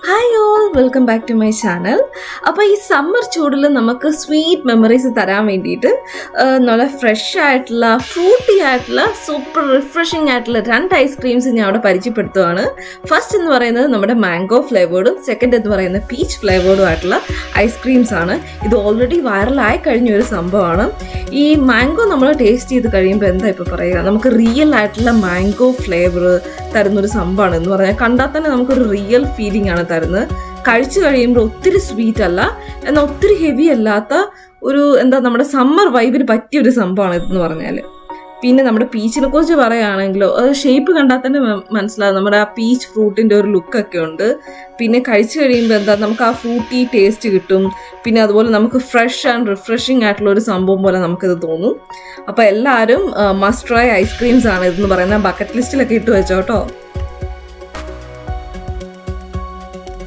Hi all, welcome back to my channel. അപ്പോൾ ഈ summer ചൂടിൽ നമുക്ക് സ്വീറ്റ് മെമ്മറീസ് തരാൻ വേണ്ടിയിട്ട് നല്ല ഫ്രഷ് ആയിട്ടുള്ള ഫ്രൂട്ടി ആയിട്ടുള്ള സൂപ്പർ റിഫ്രഷിംഗ് ആയിട്ടുള്ള 2 ഐസ്ക്രീംസ് ഞാൻ അവിടെ പരിചയപ്പെടുത്തുകയാണ്. ഫസ്റ്റ് എന്ന് പറയുന്നത് നമ്മുടെ മാംഗോ ഫ്ലേവേർഡും സെക്കൻഡ് എന്ന് പറയുന്നത് പീച്ച് ഫ്ലേവേർഡും ആയിട്ടുള്ള ഐസ്ക്രീംസ് ആണ്. ഇത് ഓൾറെഡി വൈറലായി കഴിഞ്ഞ ഒരു സംഭവമാണ്. ഈ മാംഗോ നമ്മൾ ടേസ്റ്റ് ചെയ്ത് കഴിയുമ്പോൾ എന്താ ഇപ്പോൾ പറയുക, നമുക്ക് റിയൽ ആയിട്ടുള്ള മാംഗോ ഫ്ലേവർ തരുന്നൊരു സംഭവമാണ് എന്ന് പറഞ്ഞാൽ കണ്ടാൽ തന്നെ നമുക്കൊരു റിയൽ ഫീലിംഗ് ആണ് തരുന്നത്. കഴിച്ചു കഴിയുമ്പോൾ ഒത്തിരി സ്വീറ്റ് അല്ല, എന്നാൽ ഒത്തിരി ഹെവി അല്ലാത്ത ഒരു നമ്മുടെ സമ്മർ വൈബിന് പറ്റിയ ഒരു സംഭവമാണ് ഇതെന്ന് പറഞ്ഞാൽ. പിന്നെ നമ്മുടെ പീച്ചിനെ കുറിച്ച് പറയുകയാണെങ്കിലോ അത് ഷേപ്പ് കണ്ടാൽ തന്നെ മനസ്സിലാവും, നമ്മുടെ ആ പീച്ച് ഫ്രൂട്ടിൻ്റെ ഒരു ലുക്കൊക്കെ ഉണ്ട്. പിന്നെ കഴിച്ചു കഴിയുമ്പോൾ നമുക്ക് ആ ഫ്രൂട്ടി ടേസ്റ്റ് കിട്ടും. പിന്നെ അതുപോലെ നമുക്ക് ഫ്രഷ് ആൻഡ് റിഫ്രഷിംഗ് ആയിട്ടുള്ള ഒരു സംഭവം പോലെ നമുക്കിത് തോന്നും. അപ്പോൾ എല്ലാവരും മസ്റ്റ് ട്രൈ ഐസ്ക്രീംസ് ആണ് ഇതെന്ന് പറയുന്നത്. ബക്കറ്റ് ലിസ്റ്റിലൊക്കെ ഇട്ട് വെച്ചോട്ടോ.